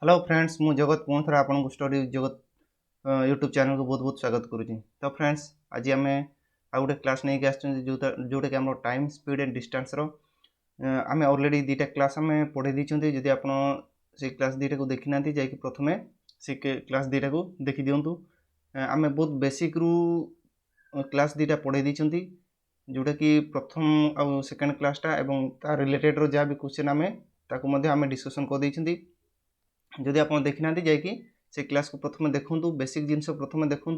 Hello friends मु जगत पुणी थोड़ा आपको स्टडी जगत यूट्यूब चैनल को बहुत बहुत स्वागत करुँची। तो फ्रेंड्स आज आम आ गए क्लास नहीं जोटा कि आम टाइम स्पीड एंड डिस्टेंस आम ऑलरेडी दुटा क्लास आम पढ़े दी जदि आप से क्लास दुटा को देखी ना जा प्रथम से क्लास दुटा को देखी दिंतु। आम बहुत बेसिक रू क्लास दुटा पढ़े दी जोटा कि प्रथम आ सेकेंड क्लासटा एवं तार रिलेटेड रो जहाँ भी क्वेश्चन आम डिस्कसन कर देइछंती। जदि आप देखी ना से क्लास को प्रथम देखूँ बेसिक जिनस प्रथम देखूँ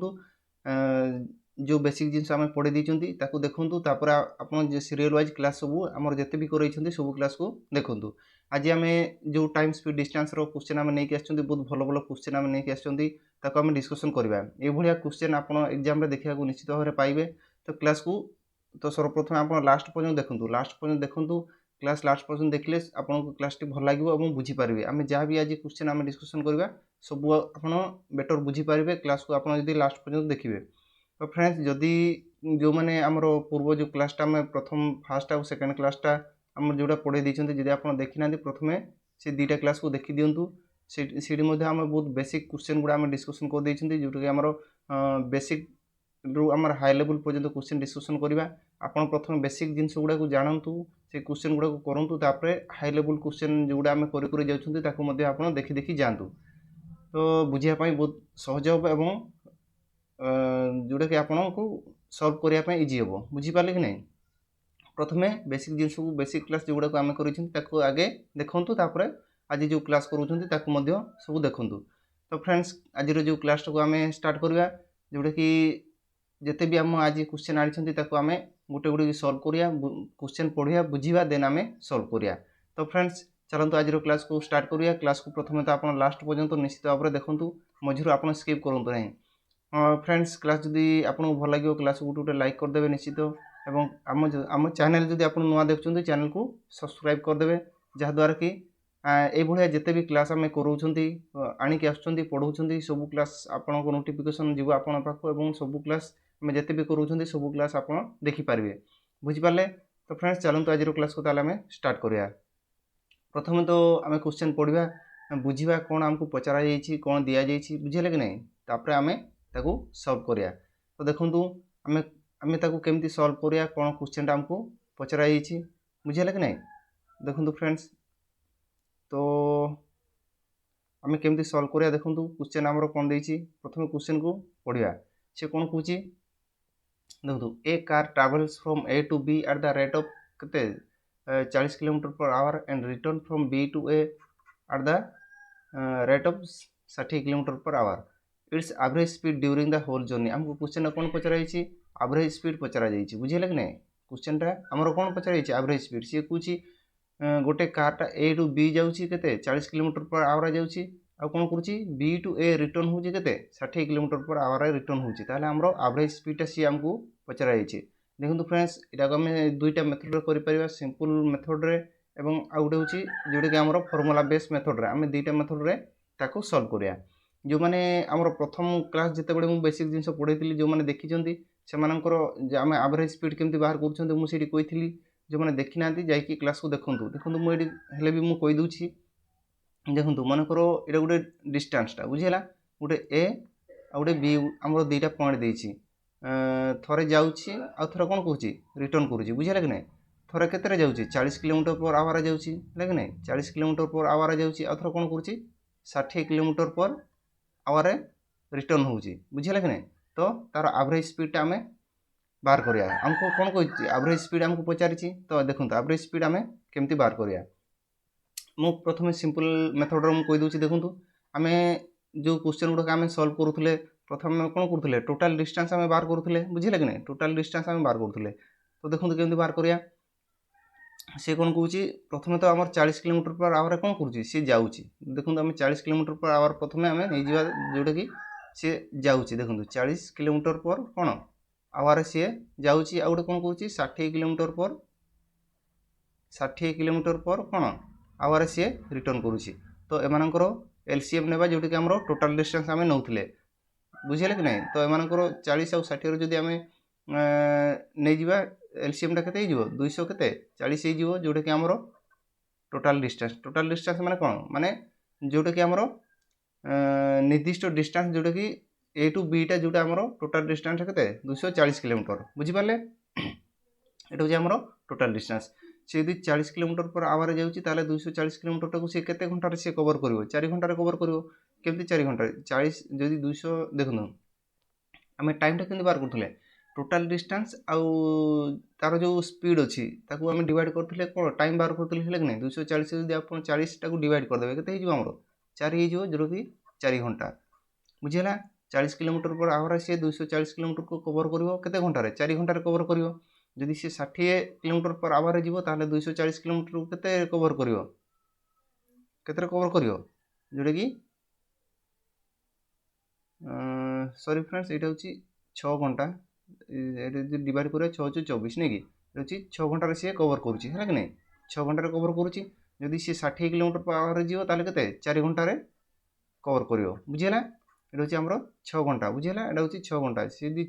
जो बेसिक जिनस आम पढ़े दी देखूँ तापर आप सीरियल वाइज क्लास सब आम जिते भी कर सब क्लास को देखूँ। आज आम जो टाइम स्पीड डिस्टेंस क्वेश्चन आम नहीं आस बहुत भल भल क्वेश्चन आम नहीं आम डिस्कसन करवा ये क्वेश्चन आप एग्जाम देखा निश्चित भाव में पाइबे। तो क्लास को तो सर्वप्रथम आप लास्ट पर्यटन देखूँ देखूँ क्लास लास्ट पर्यटन देखले आपको क्लास टी भल लगे और बुझीपारे आम जहाँ भी आज क्वेश्चन आम डिस्कसन करवा सब आप बेटर बुझीपारे क्लास को आप लास्ट पर्यटन देखिए। तो फ्रेंड्स जदि जो मैंने आमर पूर्व जो क्लासटा आम प्रथम फास्ट आउ सेकेंड क्लासटा आम जोटा पढ़े दी जब आप देखी ना प्रथम से दुटा क्लास को देखी दिंतु। से आम बहुत बेसिक क्वेश्चन गुड़ा आम डिस्कसन कर देइछंती जोटा कि आमर बेसिक रू आमर हाई लेवल पर्यटन क्वेश्चन डिस्कसन करवा। आपन प्रथम बेसिक जिनस गुड़ा को जानतु से क्वेश्चन गुड़ा को करंतु तापरे हाई लेवल क्वेश्चन जोड़ा आम कर जाउछंती ताको मध्ये आपन देखि देखि जानतु। तो बुझिया पई बहुत सहज हो एवं जोटा कि आपन को सॉल्व करिया पई इजी हो बुझी पाले कि नहीं। प्रथमे बेसिक जिनस को बेसिक क्लास जोड़ा को आम करिछंती ताको आगे देखंतु तापरे आज जो क्लास करूछंती ताको मध्ये सब देखंतु। तो फ्रेंड्स आज जो क्लास को आम स्टार्ट करवा जोटा कि जिते भी आम आज क्वेश्चन आनी आम गोटे गोटे सल्व करिया क्वेश्चन पढ़िया बुझिया देन आम सल्व करिया। तो फ्रेंड्स चलते आज क्लास को स्टार्ट करिया। क्लास को प्रथम तो आप लास्ट पर्यंत निश्चित भाव में देखूँ मझिर आप स्किप करूँ ना। फ्रेंड्स क्लास जदि आपको भल लगे क्लास को गोटे लाइक करदे निश्चित एवं आम चैनल जदि आप नुआ देखुं चैनल को सब्सक्राइब करदे जहाँद्वारा कि ये जिते भी क्लास आम करोचंती आणिक आसुचंती पढ़ाउछंती सब क्लास आपन को नोटिफिकेशन जीव आपन पाखु एवं सब क्लास आम जिते भी करोचंती सब क्लास आप देखिपारे बुझिपारे। तो फ्रेंड्स चलते आज क्लास को ताले आम स्टार्ट करिया। प्रथम तो आम क्वेश्चन पढ़ा बुझा कौन आमको पचरा जाइए कौन दि जाइए बुझेले कि नहीं तापर आम ताकू सॉल्व करिया। तो देखंतु आम आम ताकू केमती सॉल्व करिया कौन क्वेश्चन आमको पचरा जाइए बुझेले कि नहीं देखंतु फ्रेंड्स। तो आम केमती सॉल्व करिया देखंतु क्वेश्चन आमर कौन देइछि प्रथम क्वेश्चन को पढ़िया से कौन कहूँ देखो a car travels from A to B at the rate of कते 40 kilometre per hour and return from B to A at the rate of 60 kilometre per hour its average speed during the whole journey. आमको question कौन पचरा average speed पचरा जाइए बुझेले कि नहीं। Question आमर कौन पचरा एवरेज स्पीड सी कहूँ गोटे कारटा ए टू बी जाऊँगी केते 40 किलोमीटर पर आवर जाऊँगी आउ कौन करुँची बी टू ए रिटर्न होची केते 60 किलोमीटर पर आवर रिटर्न होची ताले हमरो एवरेज स्पीडटा सी हमको पचरा जाइए। देखो फ्रेंड्स इटा आम दुईटा मेथड रे करि परिबा सिंपल मेथड रे एवं आ गोटे होची जोटा कि हमरो फार्मूला बेस मेथड रे आम दुईटा मेथड रे ताको सॉल्व करिया। जो माने हमरो प्रथम क्लास जते बडे मु बेसिक जिंस पढैतिली जो माने देखिचंती सेमानकर आम एवरेज स्पीड केमती बाहर करछंती मु सेठी कहिथिली जो मैंने देखी ना जाकि क्लास को देखूँ देखूँ मुझे हेले भी मुझे कहीदे देखूँ मनकर ये गोटे डिस्टेंसटा बुझीला गोटे ए आ गोटे बी आम दुईटा पॉइंट देती थे जाऊँगी आ थे कौन कहूँ रिटर्न करुँची बुझीला कि नहीं थे केते जाऊँगी 40 किलोमीटर पर आवर जाऊँगी कि नहीं 40 किलोमीटर पर आवर जाऊँगी आ थे कौन करुँची 60 किलोमीटर पर आवर रिटर्न होची बुझीला कि नहीं। तो तार एवरेज स्पीडटा आम बाहर करिया हमको कौन कही एवरेज स्पीड हमको पचारि। तो देखो एवरेज स्पीड आम केमती बाहर करिया मु प्रथम सिंपल मेथड रे कहीदे देखूँ आम जो क्वेश्चन गुड़ाक आम सॉल्व करूँ प्रथम कौन करूँ टोटाल डिस्टेंस आम बाहर करूँ बुझे कि नहीं टोटाल डिस्टेंस आम बाहर करूँ। तो देखो केमती बाहर करिया सी कौन कहूँ प्रथम तो आम 40 किलोमीटर पर आवर कौन करुँची सी जाऊँगी देखो आम 40 किलोमीटर पर आवर प्रथम आम नहीं जोटा कि सी जाऊँगी देखो 40 किलोमीटर पर कौन आवर सी जाऊँगी आ गए कौन कहूँ 60 किलोमीटर पर कौन आवर सी रिटर्न करुँची। तो एमानकर एलसीएम नेबा जोटा कि आम टोटाल डिस्टेंस आम नौले बुझेले कि नहीं। तो एमानकर 40 आउ 60 जदि आम नहीं जावा एलसीएमटा केते 200 केते 40 जोटा कि आमर टोटाल डिस्टेंस माने कौन माने जोटा कि आमर निर्दिष्ट डिस्टेंस जोटा कि ए टू बी टा जोटा आमर टोटाल डिस्टेंस केते 240 किलोमीटर बुझिपारे एटा हूँ आमर टोटाल डिस्टेंस से यदि 40 किलोमीटर पर आवर जाऊँगी ताले 240 किलोमीटर टाक सी केते घंटा सी कवर कर 4 घंटा कवर कर केमती 4 घंटा 40 जदि 200 देखो आम टाइम केमती बाहर करें टोटाल डिस्टेंस आउ तार जो स्पीड अच्छी ताकू आम डिवाइड करते कौन टाइम बाहर करते कि नहीं 240 जब आप 40 टाक डिवाइड करदे के आमर 4 हो जोटा कि 4 घंटा बुझीगला 40 किलोमीटर पर आवर सी 240 किलोमीटर को कवर कर घंटे 4 घंटे कवर कर जदि सी 60 किलोमीटर पर आवर जीव ताहले 240 किलोमीटर केते कवर करियो केते कवर करियो जोटा कि सॉरी फ्रेंड्स एटा होची 6 घंटा एटा डिवाइड करियो 6 * 24 नै कि होची 6 घंटा रे सी कवर करूची है कि नै 6 घंटा रे कवर करूची जदि सी 60 किलोमीटर पर आवर जीव ताहले केते 4 घंटा रे कवर करियो बुझिला एटा होची हमरो 6 घंटा बुझिला एटा होची 6 घंटा सी दी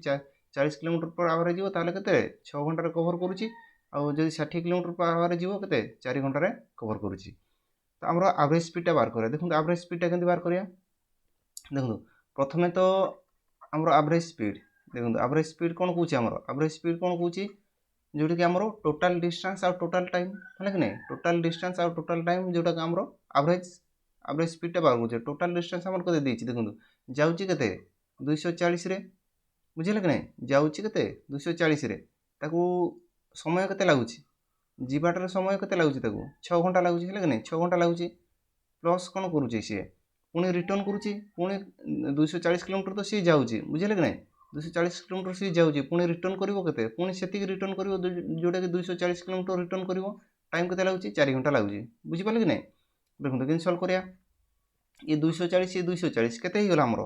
40 किलोमीटर पर आवर जीव ताहले केते 6 घंटा रे कवर करूची आउ जदि 60 किलोमीटर पर आवर जीव केते 4 घंटा रे कवर करूची तो हमरो एवरेज स्पीड टा बाहर करिया देखो एवरेज स्पीड टा केमती बाहर करिया देखो प्रथमे तो हमरो एवरेज स्पीड देखो एवरेज स्पीड कोन कहूची हमरो एवरेज स्पीड कोन कहूची जोटा कि हमरो टोटल डिस्टेंस और टोटल टाइम है कि नहीं टोटल डिस्टेंस और टोटल टाइम जोटा कि हमरो एवरेज स्पीड टा बाहर करूचे टोटल डिस्टेंस हमर कते देछि देखो जाउची केते 240 रे बुझिले कि नहीं जाउची केते 240 रे ताकू समय केते लागुची जीवाटर समय केते लागुची ताकू 6 घंटा लागुची है कि नहीं 6 घंटा लागुची प्लस कोन करूची सी पुणी रिटर्न करूची पुणी 240 किलोमीटर तो सी जाउची बुझिले कि नहीं 240 किलोमीटर सी जाउची पुणी रिटर्न करिवो केते पुणी सेति रिटर्न करिवो जोटा कि 240 किलोमीटर रिटर्न करिवो टाइम केते लागुची 4 घंटा लागुची बुझि पाले कि नहीं देखो केन सॉल्व करिया ये 240 ये 240 केते ही गला हमरो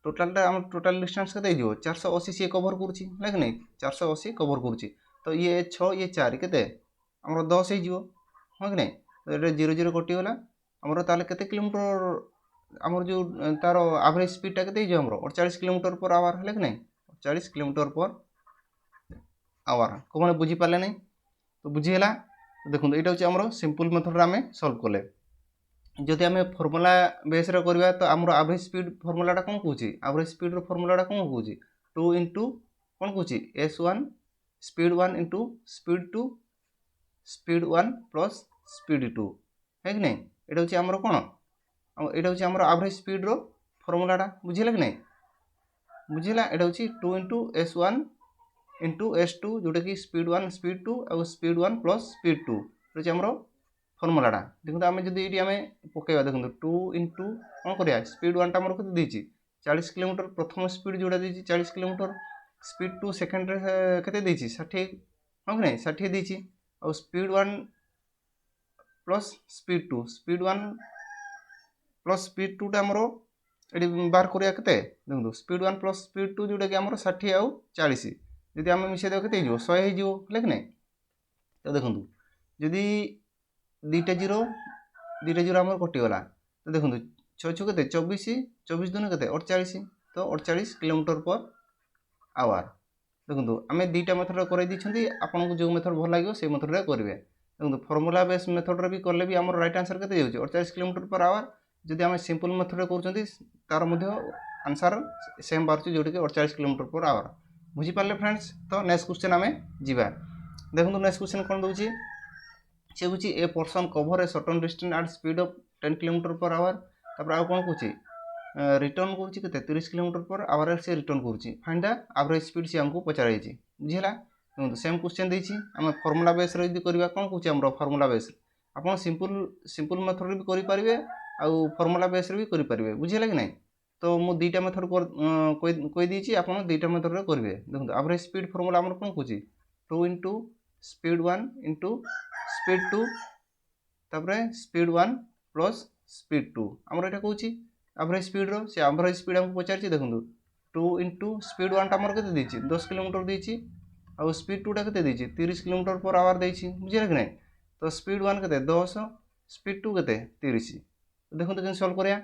टोटाल डिस्टेंस केते हिजो 480 सी कवर करूची है कि नहीं 480 कवर करूची तो ये 6 ये 4 केते हमरो 10 ही जिवो हो कि नहीं तो एटा 0 0 कटि गला हमरो ताले केते किलोमीटर हमर जो तार एवरेज स्पीड टा केते हिजो हमरो 48 किलोमीटर पर आवर है कि नहीं 48 किलोमीटर पर आवर कोन बुझी पाले नहीं तो बुझी हला देखो एटा होची हमरो सिंपल मेथड रे हमें सॉल्व करले जदि आम फर्मुला बेस करवा तो आम एवरेज स्पीड फर्मुला कौन कौच एवरेज स्पीड फर्मुला कौन कौच 2 इंटू कौन कौच S1 speed 1 into speed 1 plus speed 2 है कि नहीं ये हूँ आमर कौन यहाँ हूँ आम एवरेज स्पीड रो फर्मुला बुझेगा कि नहीं बुझेगा ये हूँ 2 इंटू S1 इंटू S2 जोटा कि स्पीड 1 स्पीड 2 और स्पीड 1 प्लस स्पीड 2 ये आमर फर्मुलाटा देखो आम जब ये पकड़ा देखो 2 इंटू कौन करा स्पीड 1 टा मोर के 40 किलोमीटर प्रथम स्पीड जोड़ा 40 किलोमीटर स्पीड 2 सेकेंड के 60 हाँ कि नहीं 60 देती और speed 1 plus speed 1 plus speed 2 टा मोर ये बाहर करा के देखो स्पीड 1 प्लस स्पीड 2 जोटा कि 60 आउ 40 जदि आम मिसे देव के 100 हो कि नहीं तो देखो जदि दुईटा जीरो आम कटिगला तो देखो 6 6 के 24 24 दिन के 48 तो 48 किलोमीटर पर आवर देखो आम दुईटा मेथड कर आपको जो मेथड भल लगे से मेथड करेंगे देखो फर्मुला बेस मेथड भी कले भी आम रईट आंसर के 48 किलोमीटर पर आवर जदि आम सिंपल मेथड कर तार आंसर सेम बाहर जोटा कि 48 किलोमीटर पर आवर बुझीपारे फ्रेंड्स तो नेक्स्ट क्वेश्चन आम जा देखो नेक्स्ट क्वेश्चन कौन दूसरी से हूँ a person cover a certain distance at speed of 10 kilometre per hour तापर आउ कौन कहूँ रिटर्न करुच्ची के 30 किलोमीटर पर आवर से रिटर्न करुच्ची फाइंड द एवरेज स्पीड से आमको पचार बुझीला देखो सेम क्वेश्चन देती आम फर्मुला बेस करवा कौन कहूँ आम फर्मुला बेस आप सिंपल मेथड भी करेंगे आउ फर्मुला बेस भी करेंगे बुझीला कि नहीं तो मुझे दुईटा मेथड कहीदी आप दुईटा मेथड करेंगे देखो एवरेज स्पीड फर्मुला आम कौन कहूँ 2 इंटू स्पीड 1 इंटू स्पीड 2 तापरे स्पीड 1 प्लस स्पीड 2 आमर यहाँ कौच एवरेज स्पीड रो से एवरेज स्पीड आमको पचार देखो 2 इंटू स्पीड 1 टा के 10 किलोमीटर देती और स्पीड 2 टा के 30 किलोमीटर पर आवर देती बुझे कि नहीं तो स्पीड 1 के 10 स्पीड 2 के 30 देखो तो सल्व करा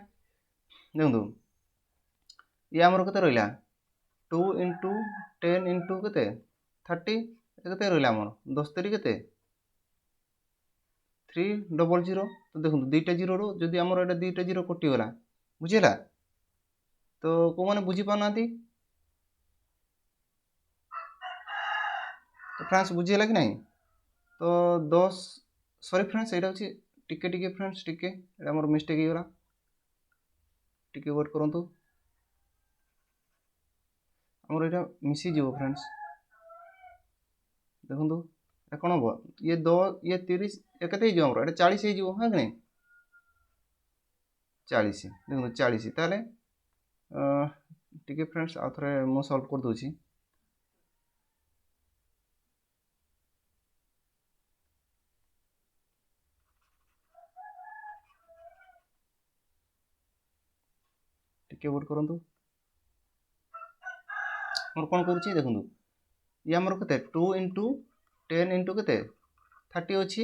देखो ये आमर के रहा 2 इंटू 10 इंटू के 30 के रहा आमर 10 3 के 300 तो देखो दुईटा जीरो रू जदि आमर एटा दुईटा जीरो कटिगला बुझीला तो को माने बुझी पाना तो फ्रेंड्स बुझीला कि नहीं तो 10 सॉरी फ्रेंड्स एटा होची टिके टिके फ्रेंड्स टिके एटा आमर मिस्टेक ही गला टिके वेट करंतु आमर एटा मिसी जीवो फ्रेंड्स देखंतु ए कोन हो ये 2 ये 30 ए कते ही जो आमर एटा 40 ही जीवो हां कि नहीं 40 देखो 40 ताले टिके फ्रेंड्स आ थरे मो सॉल्व कर दोची टिके वेट करंतु मोर कोन करूची देखंतु ये हमर कते 2 * 10 * कते 30 अछि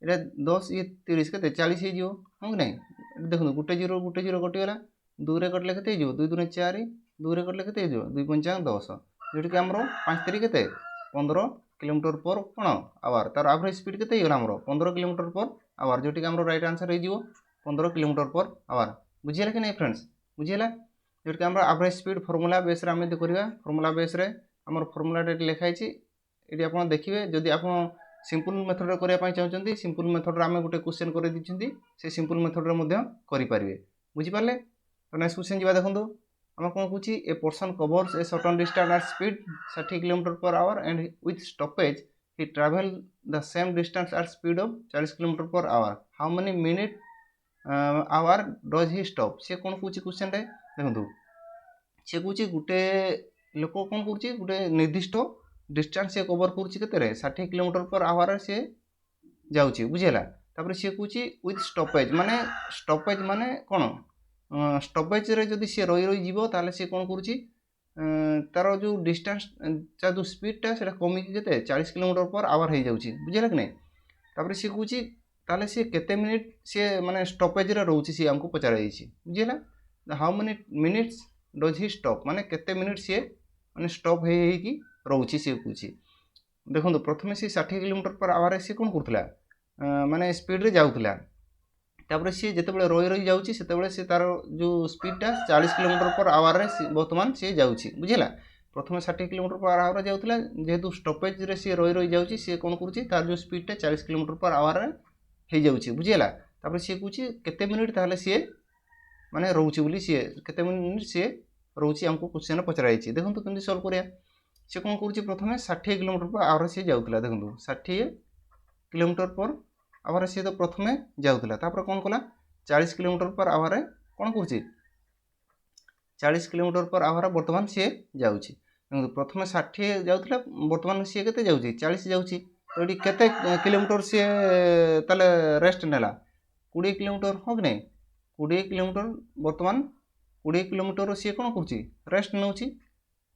एटा 10 ये 30 कते 40 ही जीवो हां कि नहीं देखंतु गुटे जीरो कटि गला 2 रे कटले कते जीवो 2 * 4 2 रे कटले कते जीवो 2 * 5 = 10 जेटी कि हमरो 5 3 कते 15 किलोमीटर पर कोन आवर तार एवरेज स्पीड कते गला हमरो 15 किलोमीटर पर आवर जेटी कि हमरो राइट आंसर हे जीवो 15 किलोमीटर पर आवर बुझियला कि नहीं फ्रेंड्स बुझियला जेटी कि हमरो एवरेज स्पीड फार्मूला बेस रे हम दे करिवा फार्मूला बेस रे हमर फार्मूला डेट लिखा है ये आप देखिए जदि आप सिंपल मेथड रे करिया पई चाहउचंती सिंपल मेथड रे हम गोटे क्वेश्चन कर दिछंती से सिंपल मेथड रे मध्य करि पारिबे बुझि पारले तो नेक्स्ट क्वेश्चन जिबा देखंतु हम कोन कुची a person covers a certain distance at speed 60 kilometre per hour and with stoppage he travel the same distance at speed of 40 kilometre per hour how many minute hour does he stop से कोन कुची question रे देखंतु से कुची गुटे लोक कोन कुची गुटे निर्दिष्ट distance से cover करूची केते रे 60 किलोमीटर पर आवर से जाउची बुझिला तापर से कुची विथ स्टॉपेज माने कोन स्टॉपेज रे जदी से रही रही जीवो ताले से कोन करूची तार जो डिस्टेंस चा जो स्पीड ता सेटा कमी केते 40 किलोमीटर पर आवर हे जाउची बुझिला कि नहीं तापर से कुची ताले से केते मिनिट से माने स्टॉपेज रे रहउची से हमको पचारा जाईची बुझिला how many minutes does he stop माने केते मिनिट से माने स्टॉप हे कि रहउची से कुची देखो प्रथमे से 60 किलोमीटर पर आवर से कोन करथला माने स्पीड रे जाउथला तापर से जते बेले रही रही जाउची सेते बेले से तार जो स्पीड ता 40 किलोमीटर पर आवर रे वर्तमान से जाउची बुझिला प्रथमे 60 किलोमीटर पर आवर जाउथला जेहेतु स्टॉपेज रे से रही रही जाउची से कोन करूची तार जो स्पीड ता 40 किलोमीटर पर आवर रे हे जाउची बुझिला तापर से कुची केते मिनिट ताले से माने रहउची बोली से केते मिनिट से रहउची हमको क्वेश्चन पचराइची देखंतु केमि सॉल्व करिया से कोन करूची प्रथमे 60 किलोमीटर पर आवर से जाउथला देखंतु 60 किलोमीटर पर आवर से तो प्रथमे जाउथला तापर कोन कला 40 किलोमीटर पर आवर कोन करूची 40 किलोमीटर पर आवर वर्तमान से जाउची देखंतु प्रथमे 60 जाउथला वर्तमान से केते जाउची 40 जाउची तो एडी केते किलोमीटर से तले रेस्ट नेला 20 किलोमीटर हो कि नहीं 20 किलोमीटर वर्तमान 20 किलोमीटर से कोन करूची रेस्ट नउची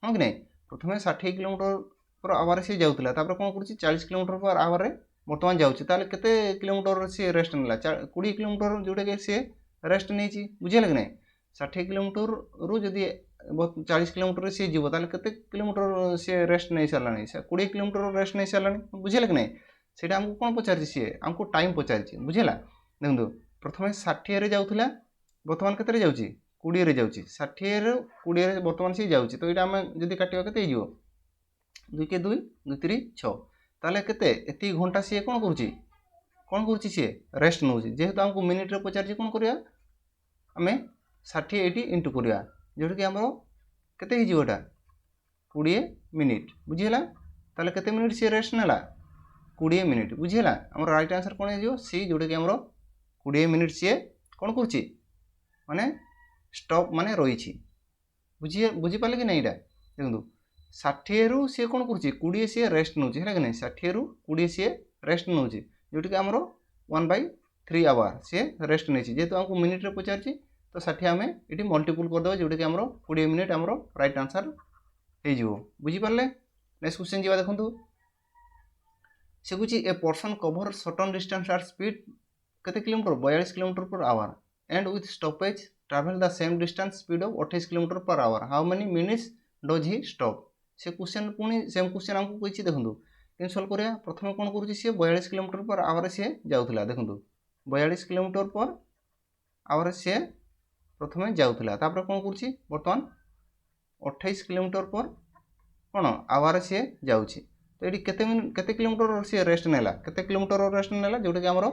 हो कि नहीं प्रथमे 60 किलोमीटर पर आवर से जाउथला तापर कोन करूची 40 किलोमीटर पर आवर वर्तमान जाउची ताले केते किलोमीटर से रेस्ट नेला 20 किलोमीटर जोडे के से रेस्ट नेची बुझियला कि नहीं 60 किलोमीटर रु जदी 40 किलोमीटर से जीवो ताले केते किलोमीटर से रेस्ट नै सरलानी 20 किलोमीटर रेस्ट नै सरलानी बुझियला कि नहीं सेटा हमको कोन पचारची से हमको टाइम पचारची बुझियला देखंतु प्रथमे 60 रे जाउथला वर्तमान केते रे जाउची 20 रे जाउची 60 रे 20 रे वर्तमान से जाउची तो एटा हम जदी काटिबा केते हिजो 2 के 2 2 3 6 ताले केते एती घंटा से कोन करूची से रेस्ट नउची जेहेतु हमको मिनिट रे पचारची कोन करिया हमें 60 80 इंटू करिया जेटा कि हमरो केते हिजो एटा 20 मिनिट बुझियला ताले केते मिनिट से रेस्ट नेला 20 मिनिट बुझियला हमर राइट आंसर कोन हिजो सी जोटा कि हमरो 20 मिनिट से कोन करूची माने स्टॉप माने रहिची बुझि पाले कि नहीं एटा देखंतु 60 रु से कोन करूची 20 से रेस्ट नउची हैला कि नहीं 60 रु 20 से रेस्ट नउची जोटी कि हमरो 1/3 आवर से रेस्ट नेची जेतो हमको मिनिट रे पचारची तो 60 हमें एटी मल्टीपल कर देबो जोटी कि हमरो 20 मिनिट हमरो राइट आंसर हे जिवो बुझि पारले नेक्स्ट क्वेश्चन जिबा देखंतु से कुची a person cover certain distance at speed केते kilometre 42 kilometre per hour and with stoppage travel the same distance speed of 28 kilometre per hour how many minutes does he stop से question पुनी same question हमको कहिछि देखंतु କେମିତି solve କରିବା प्रथम कौन करुँच सी 42 किलोमीटर पर आवर सी जाऊला देखो 42 किलोमीटर पर आवर सी प्रथम जाऊला कौन करुँच बर्तमान 28 किलोमीटर पर कौन आवर सी जाऊँगी तो ये केते किलोमीटर सी रेस्ट नेला केते किलोमीटर रेस्ट नेला जोटा कि आमर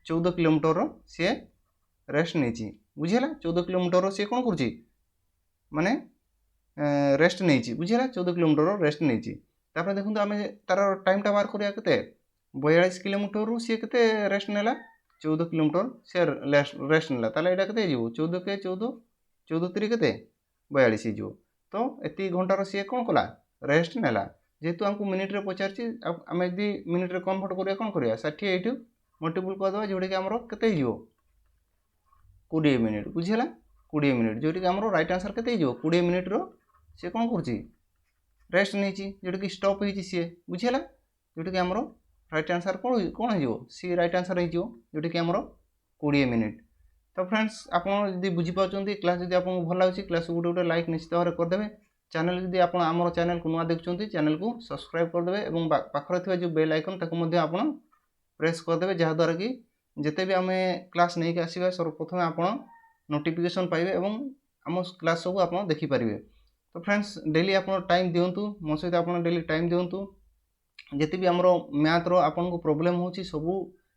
14 किलोमीटर सी रेस्ट नहीं बुझीगला 14 किलोमीटर सी कौन करुँच माने रेस्ट नहीं बुझीगला 14 किलोमीटर रेस्ट नहीं तापर देखो आम तार टाइमटा बाहर करिया केते 42 किलोमीटर सी केते रेस्ट नेला 14 किलोमीटर सी रेस्ट नेला ताले एटा केते हो 14 के 14 14 3 केते 42 हो तो एति घंटार सी कौन कला रेस्ट नेला जेहेतु आमको मिनिट रे पचारछि आम यदि मिनिट रे कन्वर्ट करिया कौन करिया 60 एटू मल्टीपल कर दवा जोटा कि आमर केते हो 20 मिनिट बुझीगला 20 मिनिट जोटा कि आमर राइट आंसर केते हो 20 मिनिट रो सी कौन करुँच रेस्ट नहीं जोटा कि स्टॉप होती सी बुझीगला जोटा कि आमर राइट आंसर कौन कौन हो सी राइट आंसर हो जोटा कि आमर 20 मिनिट तो फ्रेंड्स आपड़ बुझीपार क्लास जब आपको भल लगे क्लास गोटे गोटे लाइक निश्चित भाव करदे चैनल जब आप आम चैनल को नुआ देखुं चैनल को सब्सक्राइब करदे और पाखर जो बेल आइकन आप प्रेस करदे जहाँद्वारा कि जिते भी आम क्लास नहीं आसवा सर्वप्रथम आप नोटिफिकेशन पाइबे और आम क्लास सब आप देखिपारे तो फ्रेंड्स डेली आप टाइम दिंतु मो सहित आप डेली टाइम दिंतु जिते भी आमर मैथ्र आपन को प्रोब्लेम हो सबू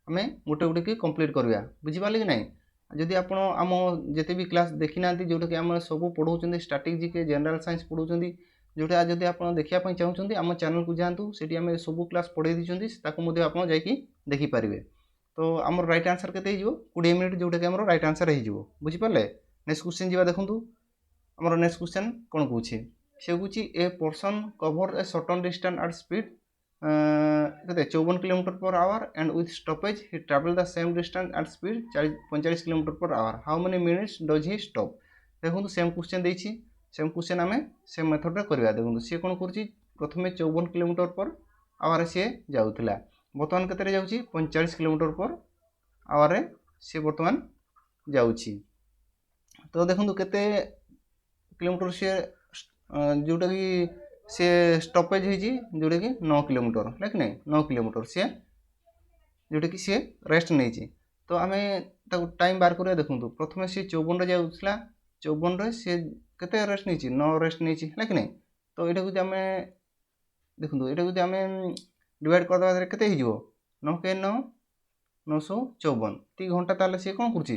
आम गोटे गोटे की कंप्लीट करवा बुझीपारे कि नहीं जदि आप आम जिते भी क्लास देखी ना जोटा कि आम सब पढ़ाऊँ स्टैटिक जीके जनरल साइंस पढ़ाऊँ जोटा जदि आप देखापी चाहूँगी आम चैनल को जातु से आम सब क्लास पढ़े दी आप देखिपारे तो आम राइट आंसर के 20 मिनिट जोटा कि आम राइट आंसर हो बुझीपारे नेक्स्ट क्वेश्चन जी देखूँ आमर नेक्स्ट क्वेश्चन कौन कौन से कौच a person cover a certain distance at speed के 54 kilometre per hour and with stoppage he travel the same distance at speed 45 kilometre per hour how many minutes does he stop देखो same question देछि same question आम same method रे करवा देखो सी कौन करुँच प्रथम 54 kilometre per hour सी जाऊला बर्तमान केते जाऊँगी 45 किलोमीटर पर आवर सी बर्तमान जाऊँगी तो देखो केते किलोमीटर सी जोटा कि सी स्टॉपेज होती जोटा कि 9 किलोमीटर है कि नहीं 9 किलोमीटर सी जोटा कि सी रेस्ट नहीं तो आम टाइम बाहर करा देखूँ प्रथम सी 54 जाऊला 54 सी केते रेस्ट नहीं 9 रेस्ट नहीं है कि नहीं तो यहाँ आम देखो यहाँ आम डिवाइड करदे केते 9 के 9 954 ती घंटा ताले सी कौन करुँच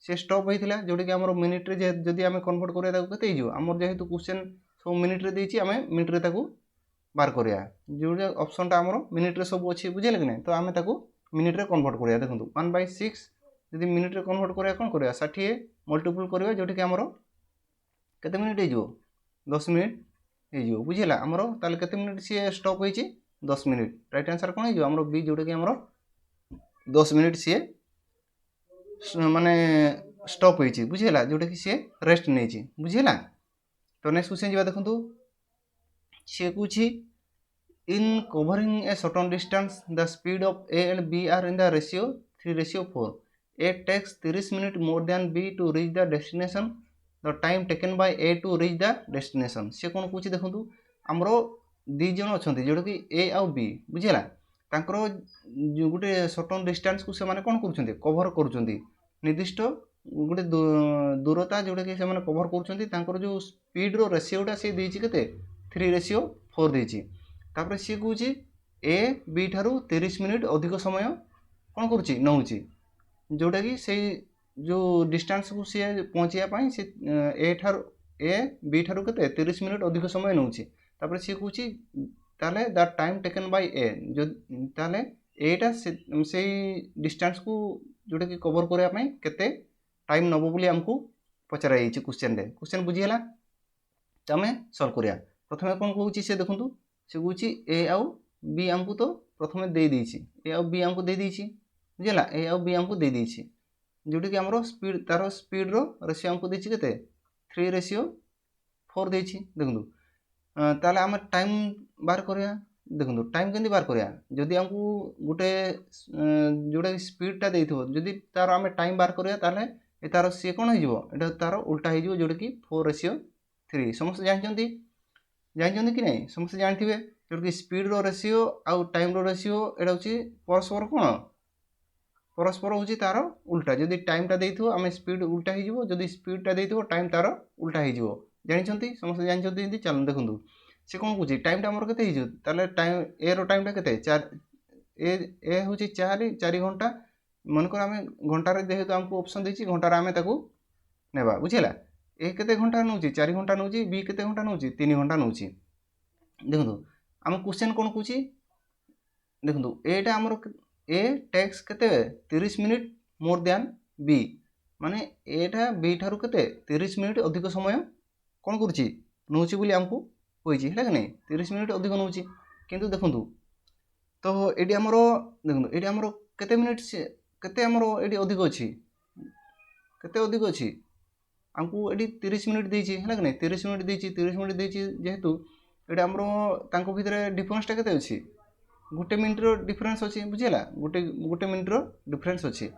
सी स्टॉप होता जोटा कि आम मिनिट रे जदि आम कन्वर्ट करा केते आमर जेहेतु क्वेश्चन सब मिनिट रे देछि आम मिनिट रे ताकू बार करिया जो ऑप्शन टा आमर मिनिट रे सब अच्छी बुझे कि नहीं तो आम ताकू मिनिट रे कन्वर्ट करिया देखो 1/6 जदि मिनिट रे कन्वर्ट करिया कौन करिया 60 मल्टीपल करिया जोटा कि आमर केते मिनिट हो 10 मिनिट हो बुझेगा आमर ताले केते मिनिट सी स्टॉप होइछि 10 मिनिट राइट आंसर कौन हो आमर बी जोटा कि आमर 10 मिनिट सी माने स्टॉप होइछि बुझेगा जोटा कि सी रेस्ट नहीं बुझेगा तो नेक्स्ट क्वेश्चन जी देखो सी कौच in covering a certain distance the speed of A and B are in the ratio 3:4 A takes 30 minute more than B to reach the destination the time taken by A to reach the destination सी कौन कौच देखो आमर these अच्छा जोटा कि ए आउ B बुझेगा तांकर गोटे सर्टन डिस्टेंस को से कौन कर कभर कर निर्दिष्ट गोटे दूरता जोटा कि से कभर कर जो स्पीड रो रेशियोटा सी देछि केते 3:4 देछि तापर सी कौच ए बी ठारू 30 मिनिट अधिक समय कौन करुँची नौची जोटा कि से जो डिस्टेंस को सी पहुँचापी से ए बी ठारू केते 30 मिनिट अधिक समय नौची तापर सी कौच ताले द टाइम टेकन बाय ए जो ताले एटा से डिस्टेंस को जोटा कि कवर करने केते टाइम नब बोली आमको पचरा क्वेश्चन बुझीगला तो आम सल्व करिया प्रथम कौन कौच से देखूँ से कौच ए आउ बी आमको तो प्रथम देदेछि ए आउ बी आमको देदेछि बुझेगा ए आउ बी आमको देदेछि जोटा कि आमर स्पीड तार स्पीड रो रेशियो आमको देछि केते 3:4 देछि देखो ताले आम टाइम बाहर करिया देखो टाइम केंदी बाहर करिया जदि आमको गोटे जोटा कि स्पीडटा देइथो जदि तार आम टाइम बाहर करिया ताले ए तार सी कौन हो तार उल्टा हो जोटा कि 4:3 समस्त जानते कि नहीं समस्त जानते जोटा कि स्पीड रेसियो आउ टाइम रेसियो एटा हूँ परस्पर कौन परस्पर हूँ तार उल्टा जदि टाइमटा देइथो आम स्पीड उल्टा हो जदि स्पीडटा देइथो टाइम तार उल्टा हो जानते समस्त जानते चल देखूँ से कौन कौन टाइमटा आमर के टाइम ए टाइमटा के चार ए हूँ 4 घंटा मनकर आम घंटार जेहेतु आमको ऑप्शन देती घंटार आम नेबा बुझीला ए केते घंटा नौ 4 घंटा नौ बी केते घंटा नौ 3 घंटा नौ देखो आम क्वेश्चन कौन कौच देखो एटा आमर ए टेक्स केते 30 मिनिट मोर दैन बी माने एटा बी ठारू केते 30 मिनिट अधिक समय कौन करुच्ची नौची बोली आमको कही है कि नहीं 30 मिनिट अधिक नौची किंतु देखो तो ये आमर देखो ये आमर केते मिनिट केते आमर ये अधिक अच्छी केते अधिक अच्छी आमको ये 30 मिनिट देती है कि नहीं 30 मिनिट देती 30 मिनिट देती जेहेतु ये आमर तांको भितर डिफरेंसटा केते अच्छी गोटे मिनिट्र डिफरेन्स अच्छी बुझीला गोटे गोटे मिनिट्र डिफरेन्स अच्छी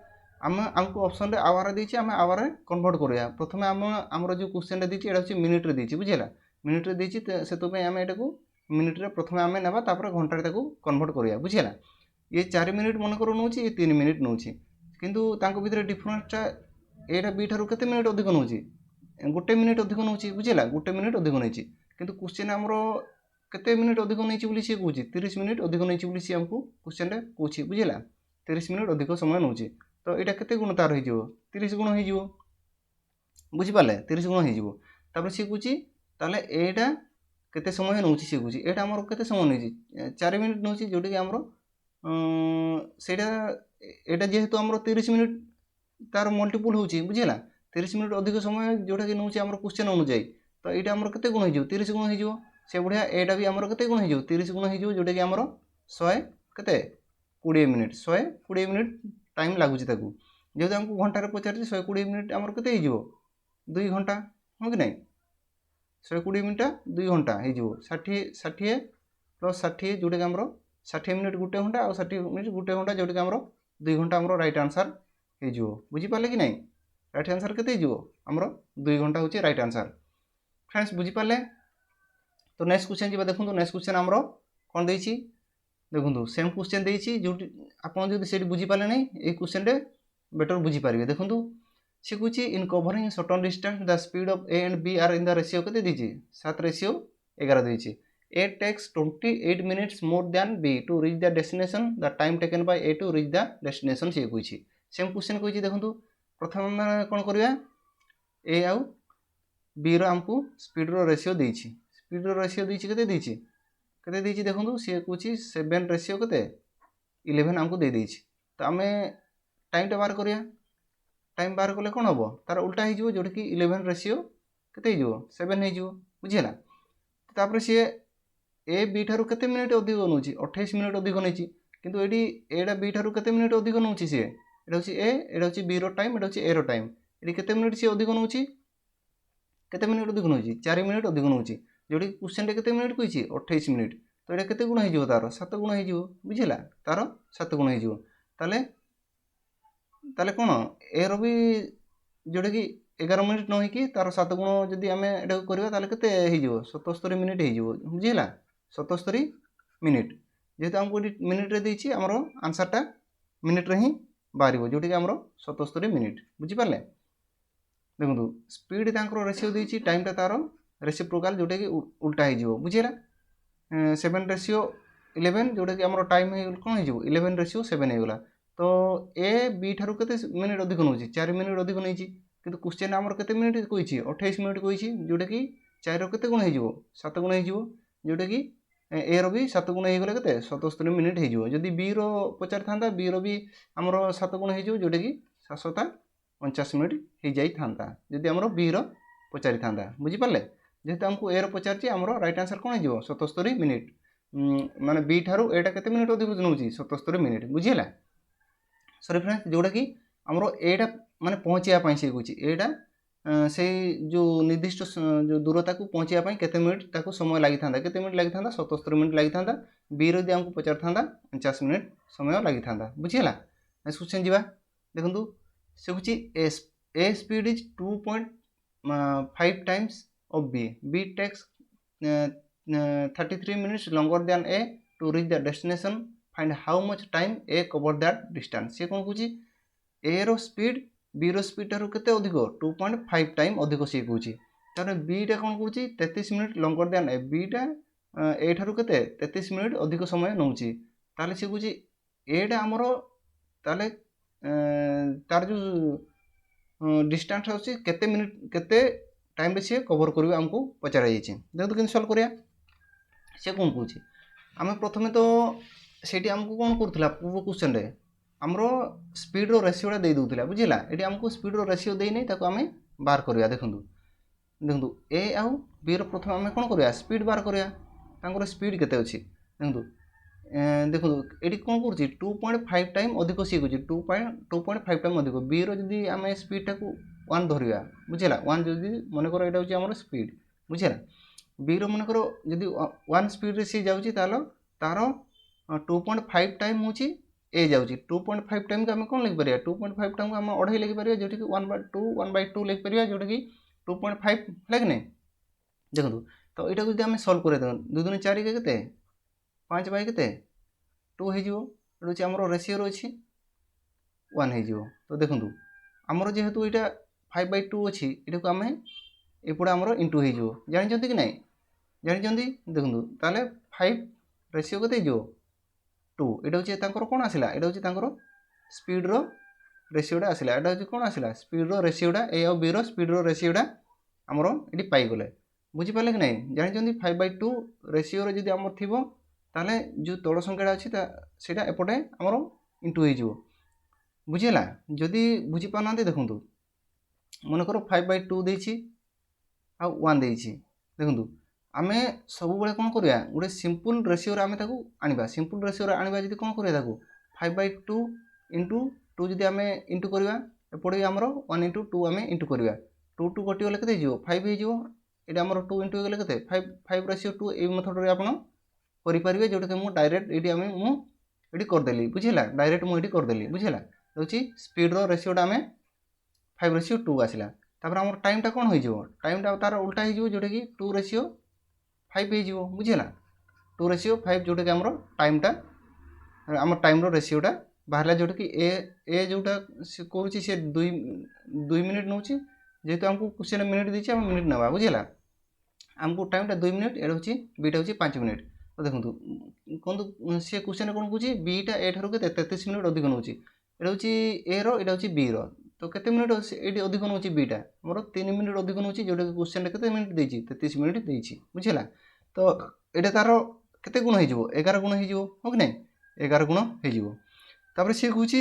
आम आमको ऑप्शन रे आवर देती आम आवर कन्वर्ट करिया प्रथम आम आमर जो क्वेश्चन देती एटा हूँ मिनिट्रे देती बुझीला मिनिट्रे देती से आम एटा को मिनिट्रे प्रथम आम ना घंटार कन्वर्ट करिया बुझीला ये 4 मिनिट मनकर नौ ये 3 मिनिट नौ किंतु तांको भितर डिफरेन्सटा एटा बी ठारू केते मिनिट अधिक नौ गोटे मिनिट अधिक नौ बुझीला गोटे मिनिट अधिक नहीं किंतु क्वेश्चन आमर केते मिनिट अधिक नहीं बोली सी कौच 30 मिनिट अधिक नहीं बोली सी आमको क्वेश्चन कौच बुझीला 30 मिनिट अधिक समय नौ तो यहाँ केते गुण तार हो 30 गुण हो बुझीपारे 30 गुण हो सी कौच ताले एटा केते समय नौ सी कौच एटा आमर केते समय नहीं 4 मिनिट नौ जोटा कि आमर सेटा एटा जेहेतु आमर 30 मिनिट तार मल्टीपुल होची बुझीला 30 मिनिट अधिक समय जोटा कि नौ आमर क्वेश्चन अनुଯାयी तो यहाँ आमर केते गुण हो 30 गुण हो से बढ़िया एटा भी आमर केते गुण हो 30 गुण हो जोटा कि आमर 100 केते 20 मिनिट 120 मिनिट टाइम लगुच जेहेतु आमको घंटार पचार 120 मिनिट आमर केते हो 2 घंटा हाँ कि नहीं 120 मिनिट 2 घंटा हो 60 प्लस 60 जोटा कि आमर 60 मिनिट गोटे घंटा और 60 मिनिट गोटे घंटा जोटा कि आमर 2 घंटा आमर राइट आंसर हो बुझीपारे कि नहीं राइट आंसर केते हो आमर 2 घंटा हूँ राइट आंसर फ्रेंड्स बुझीपारे तो नेक्स्ट क्वेश्चन जी देखो नेक्स्ट क्वेश्चन आमर कौन देती देखो सेम क्वेश्चन देती जो आपड़ जो बुझीपारे नहीं ये क्वेश्चन बेटर बुझीपारे देखो सी कौच in covering certain distance the speed of A and B are in the ratio के देती 7:11 देती A takes 28 minutes more than B to reach the destination the time taken by A to reach the destination सी कौच same question कही देखो प्रथम कौन करवा ए आउ बी रमको स्पीड रेशियो देती स्पीड रेशियो देती केते देती देखो सी कौच 7 रेशियो के 11 आमको दे देती तो आम टाइमटा बाहर करिया टाइम बाहर कले कौन हम तार उल्टा हो जोटा कि 11 रेशियो के 7 हो बुझीला तापर सी ए बी ठारू केते मिनिट अधिक नौ 28 मिनिट अधिक नहीं किंतु ये एटा बी ठारू केते मिनिट अधिक नौ सी एटा हूँ ए एटा हूँ बी टाइम एटा हूँ ए टाइम ये केते मिनिट सी अधिक नौ केते मिनिट अधिक नौ 4 मिनिट अधिक नौ जोटा कि क्वेश्चन केते मिनिट कही 28 मिनिट तो ये केते गुण हो तार 7 गुण हो बुझीला तार 7 गुण हो ताले कौन ए री जोटा कि 11 मिनिट न होगी तार 7 गुण जदि आम एटा करवा केते 77 मिनिट हो बुझीला 77 मिनिट जेहेतु आमको मिनिट्रे देती आमर आंसरटा मिनिट्रे ही बाहर जोटा कि आमर 77 मिनिट बुझीपारे देखो स्पीड तांकर रेशियो देती टाइमटा तार रेशियो प्रकार जोटा कि उल्टा हो बुझीला 7:11 जोटा कि आमर टाइम कौन हो 11:7 होगा तो ए बी ठारू केते मिनिट अधिक नौ 4 मिनिट अधिक नहीं किंतु क्वेश्चन आमर केते मिनिट कही 28 मिनिट कही जोटा कि 4 केते गुण हो 7 गुण हो जोटा कि ए री 7 गुण हो गले के 77 मिनिट हो जदि बी पचार था बी री आमर 7 गुण हो जोटा कि 749 मिनिट हो जाता जदि आमर बी पचारि था बुझीपारे जेहेतु आमको ए पचार आमर राइट आंसर कौन हो 77 मिनिट माने बी ठारू एटा केते मिनिट अधिक नौ 77 मिनिट बुझीला सॉरी फ्रेंड्स जोटा कि आमर एटा माने पहुँचापी से कौच एटा से जो निर्दिष्ट जो दूरता को पहुँचापी केते मिनिट ताको समय लगी था केते मिनिट लगी था 77 मिनिट लगी था बी री आमको पचार था 49 मिनिट समय लगी था बुझीला नेक्स्ट क्वेश्चन जी देखो से कौच A speed is 2.5 times of B takes 33 minutes longer than A to reach the destination. Find how much time A covered that distance. से कौन कौची A रो स्पीड B रो स्पीड ठारू केते अधिक 2.5 टाइम अधिक से कौची तार B टा कौन Cauchy 33 minute longer than A B टा A ठारू केते 33 मिनिट अधिक समय नउची ताले से कौची A टा हमरो ताले तार जो डिस्टेंस होची केते मिनिट केते टाइम रे से कवर करबे हमको पचारा जायछि देखो केन सॉल्व करिया से कौन कौची आम प्रथमे तो सेठी हमको कौन करूला पूर्व क्वेश्चन रे हमरो स्पीड रो रेशियोटा दे दूला बुझिला एठी हमको स्पीड रो रेशियो देई नै ताको आमे बार करिया देखंतु देखंतु ए आउ बी रो प्रथमे आमे कोन करिया स्पीड बार करिया तांकर स्पीड केते अछि देखंतु देखंतु एठी कोन करछि 2.5 टाइम अधिक सी करछि 2.5 टाइम अधिक बी रो जदी आमे स्पीड टाको 1 धरिया बुझिला 1 जदी मने करो एटा होछि हमर स्पीड बुझिला बी रो मने करो जदी 1 स्पीड रे सी जाउछि तालो तारो 2.5 टाइम होछि ए जाउछि 2.5 टाइम के हम कोन लिख परिया 2.5 टाइम हम अढाई लिख परिया जोटी कि 1/2 लिख परिया जोटी कि 2.5 लाग नै देखंतु तो एटा जदी हम सॉल्व करे दन 2 2 4 के केते 5 बाय केते 2 हे जिवो एटा होछि हमरो रेशियो रो अछि 1 हे जिवो तो देखंतु हमरो जेहेतु एटा 5/2 अछि एटा को हमें एपडा हमरो इनटू हे जिवो जानि जंती कि नै जानि जंती देखंतु ताले 5 रेशियो केते जिवो 2 एटा होछि तांकर कोन आसिला एटा होछि तांकर स्पीड रो रेशियोडा आसिला एटा होछि कोन आसिला स्पीड रो रेशियोडा ए और बी रो स्पीड रो रेशियोडा हमरो एटी पाई गले बुझि पाले कि नै जानि जंती 5/2 रेशियो रो जदी हमर थिबो ताले जो तोड़ संख्याटा अछि ता सेटा एपटे हमरो इनटू हे जिवो बुझिला जदी बुझि पानांते देखंतु मन करो 5/2 देछि आ 1 देछि देखंतु आमे सब बेले कोन करिया गुडे सिंपल रेशियो रे आमे ताकू आनिबा सिंपल रेशियो रे आनिबा जदी कोन करिया ताकू 5/2 इनटू 2 जदी आमे इनटू करिया एपटे हमरो 1 इनटू 2 आमे इनटू करिया 2 2 कटि गले केते जिवो 5 हे जिवो एटा हमरो 2 इनटू गले केते 5 रेशियो 2 ए मेथड रे आपण करि परिबे जोटा के मु डायरेक्ट एटी आमे मु एटी कर देली बुझिला डायरेक्ट मु एटी कर देली बुझिला होछि स्पीड रो रेशियोटा आमे 5/2 आसिला तापर हमर टाइम टा कोन होई जिवो टाइम टा तार उल्टा होई जिवो जोटा कि 2/5 हे जिवो बुझिला 2/5 जोटा कि हमर टाइम टा हमर टाइम रो रेशियोटा बाहरला जोटा कि ए जोटा से करूछि से 2 मिनिट नउछि जेतो हमको क्वेश्चन मिनिट दिछि हम मिनिट नबा बुझिला हमको टाइम टा 2 मिनिट एटा होछि बी टा होछि 5 मिनिट तो देखंतु कोन से क्वेश्चन कोन कुछि बी टा ए ठारो के 33 मिनिट अधिक नउछि एटा होछि ए रो एटा होछि बी रो तो केते मिनिट एटी अधिक नउछि बी टा हमरो 3 मिनिट अधिक नउछि जोटा क्वेश्चन रे केते मिनिट देछि 33 मिनिट देछि बुझिला तो एटा तारो केते गुण हे जिवो 11 गुण हे जिवो हो कि नै 11 गुण हे जिवो तापर से कुछि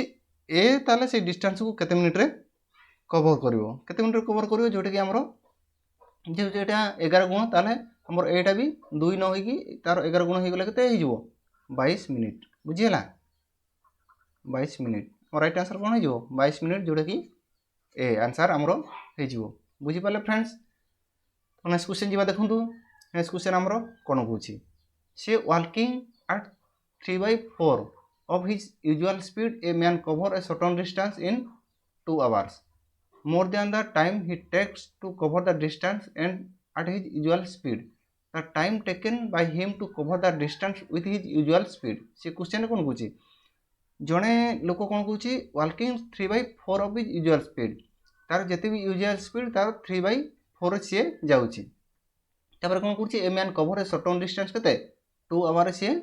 ए ताले से डिस्टेंस को केते मिनिट रे कवर करिवो केते मिनिट रे कवर करिवो जोटा कि हमरो जे जेटा 11 गुण ताले हमर एटा भी 2 न होई कि तार 11 गुण हे गेले केते हे जिवो 22 मिनिट बुझिला 22 मिनिट और राइट आंसर कोन हे जिवो 22 मिनिट जोटा कि ए आंसर हमरो हे जिवो बुझि पाले फ्रेंड्स तो नेक्स्ट क्वेश्चन जिबा देखंतु नेक्स्ट क्वेश्चन हमरो कोन होछि से walking eight 3/4 of his usual speed a man cover a certain distance in 2 hours more than the time he takes to cover the distance and at his usual speed the time taken by him to cover the distance with his usual speed से question कोन कुछि जणे लोक कोन कुछि walking 3/4 of his usual speed तार जते भी usual speed तार 3/4 से जाउछि तापर कोन कुछि a man cover a certain distance केते 2 आवर से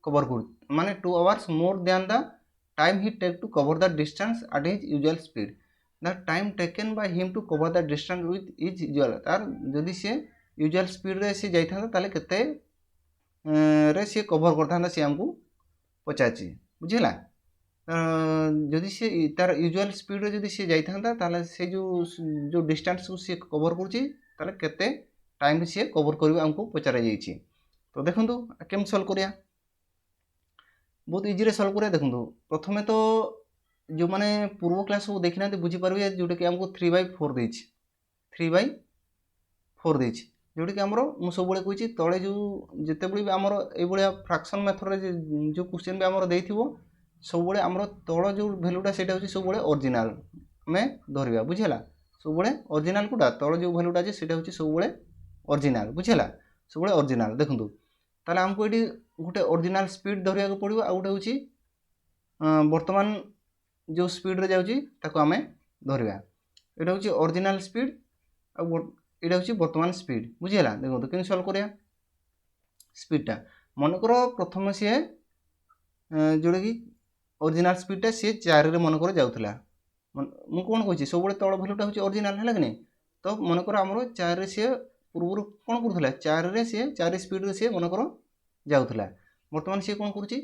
कवर कर माने 2 hours more than the time he take to cover the distance at his usual speed the time taken by him to cover the distance with his usual तार जदी से usual speed रे से जाई थांता ताले केते रे से कवर करथांता से हमकु पचाची बुझिला जदी से तार यूजुअल स्पीड रे जदी से जाई थांता ताले से जो डिस्टेंस को से कवर करची ताले केते टाइम से कवर करबे हमकु पचारा जाईची तो देखंतु केम सॉल्व करिया बहुत इजी रे सॉल्व करिया देखंतु प्रथमे तो जो माने पूर्व क्लास को देखिना बुझी पारबे जोटा कि हमको 3/4 देछि 3/4 देछि जोटा कि हमरो मु सब बळे कहिछि तळे जो जते बळे हमरो ए बळे फ्रैक्शन मेथड रे जो क्वेश्चन बे हमरो देइथिबो सब बळे हमरो तळ जो वैल्यूटा सेटा होछि सब बळे ओरिजिनल में धरिबा बुझिला सब बळे ओरिजिनल कोटा तळ जो वैल्यूटा जे सेटा होछि सब बळे ओरिजिनल बुझिला सब ओरिजिनल देखो ताले हमको ये गोटे ओरिजिनल स्पीड धरिया को पड़ो आ गोटे हूँ वर्तमान जो स्पीड रे जाउची ताको आमे धरिया एटा हूँ ओरिजिनल स्पीड आटा हूँ वर्तमान स्पीड बुझीगला देखो कि सल्व करिया स्पीडटा मनकर प्रथम सी जोटा कि ओरिजिनल स्पीडटा सी 4 रे मनकर जाउथला मु कौन कहूँ सब तल भैल्यूटा हूँ ओरिजिनल है कि नहीं तो मनकर आमर 4 रे सी पूर्व कौन करूला 4 रे सी 4 स्पीड रे सी मनकर जाउथला वर्तमान सी कौन करुच्ची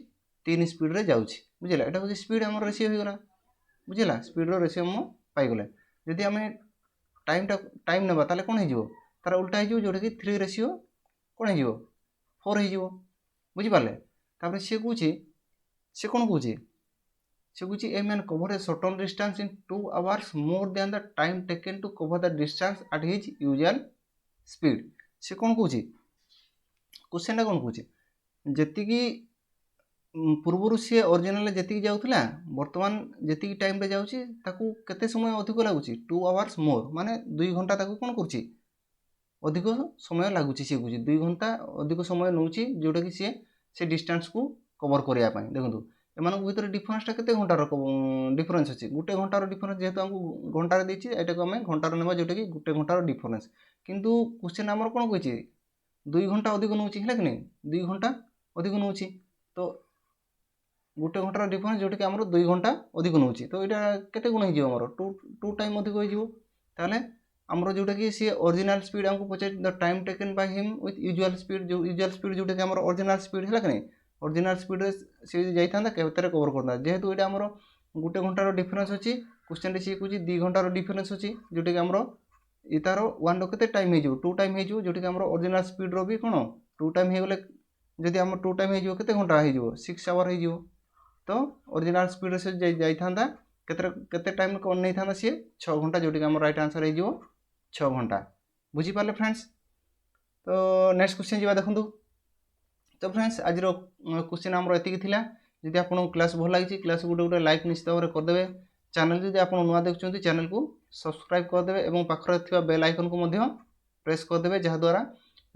3 स्पीड रे जाउची बुझीगला एटा हूँ स्पीड आमर रेसियो हो गला बुझीगला स्पीड रो रेसियो हम पाइगले जदि आम टाइम नेबा ताले कौन हो तार उल्टा हो जोटा कि 3 रेसियो कौन हो 4 हो बुझीपारे तापर सी कौन कहूँ से कहूँ a man cover a certain distance in 2 hours more than the time taken to cover the distance at his usual speed से कौन कहूँ क्वेश्चन कौन कहूँ जी पूर्वर सी ओरिजिनल जी जाऊला बर्तमान जी टाइम जाऊँगी केते समय अधिक लगुच 2 hours मोर माने 2 घंटा ताकू कौन करुच्ची अधिक समय लगुच सी कौच 2 घंटा अधिक समय नौ जोटा कि सी से डिस्टेंस को कवर करने देखो एम भर डिफरेन्सटा केते घंटार डिफरेन्स अच्छी गोटे घंटार डिफरेन्स जेहेतु आमको घंटार देती यहाँ को आम घंटार ना जोटा कि गोटे घंटार डिफरेन्स किंतु क्वेश्चन आमर कौन कही 2 घंटा अधिक नौ है कि नहीं 2 घंटा अधिक नौ तो गोटे घंटार डिफरेन्स जोटा कि आमर 2 घंटा अधिक नौ तो यहाँ केते गुण हो टू टाइम अधिक हो आमर जोटा कि सी ओरिजिनल स्पीड आमको पचार the time taken by him with usual speed जोटा कि आमर ओरिजिनल स्पीड है कि नहीं ओरिजिनल स्पीड सी जाता केते कवर करता जेहेतु यहाँ आमर गोटे घंटार डिफरेन्स अच्छी क्वेश्चन सी कौच 2 घंटार डिफरेन्स अच्छी जोटा कि आमर तार वन के टाइम हो 2 टाइम हो जोटा कि आमर ओरिजिनल स्पीड रो भी कौन 2 टाइम हो गले जदि आम 2 टाइम हो केते घंटा हो 6 hour हो तो ओरिजिनल स्पीड से जाता केते टाइम कौन नहीं था सी 6 घंटा जोटा कि आम राइट आंसर हो 6 घंटा बुझीपारे फ्रेंड्स तो नेक्स्ट क्वेश्चन जी देखूँ तो फ्रेंड्स आज क्वेश्चन आमर एति जदि आपको क्लास भल लगी क्लास गोटे गोटे लाइक निश्चित भाव में करदे चैनल जदि आप नुआ देखुं चैनल को सब्सक्राइब करदे और पाखे बेल आइकन को प्रेस करदे जहाद्वारा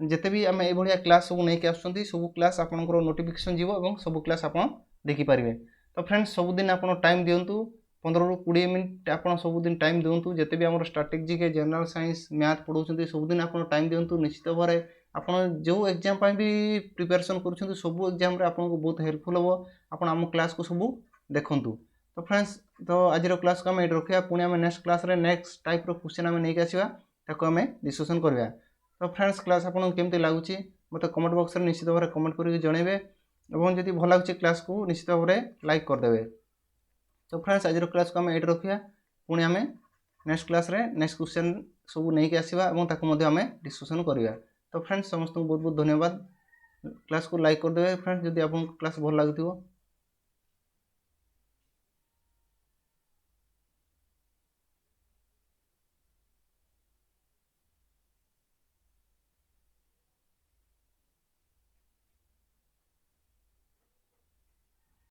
जिते भी आम ये क्लास सब नहीं आसुँच सब क्लास आपंकर नोटिफिकेशन जीव और सब क्लास आप देखिपारे तो फ्रेंड्स सबुदिन आप टाइम दिंतु 15 ରୁ 20 मिनट आप सबुदिन टाइम दिंतु जिते भी आम स्ट्राटेजी के जनरल साइंस मैथ पढ़ाऊँ सबुदिन आप टाइम दिंतु निश्चित भाव में आप जो एग्जाम भी प्रिपेरेसन कर सब एग्जाम आपको बहुत हेल्पफुल हम आप आम क्लास को सब देखूँ तो फ्रेंड्स तो आज क्लास को आम ये रखा पुणी आम next class next type question आम नहीं आसवा ताको आम डिस्कसन करवा तो फ्रेंड्स क्लास आपको केमती लगुच मत कमेंट बॉक्स में निश्चित भाव में कमेंट करके जनइबे और जब भल लगे क्लास को निश्चित भाव में लाइक करदे तो फ्रेंड्स आज क्लास को आम ये रखा पुणी आम नेक्स्ट क्लास नेक्स्ट क्वेश्चन सब नहीं आसवा और आम डिस्कसन करवा तो फ्रेंड्स समस्त बहुत बहुत धन्यवाद क्लास को लाइक करदे फ्रेंड्स जदि आपको क्लास भल लगे।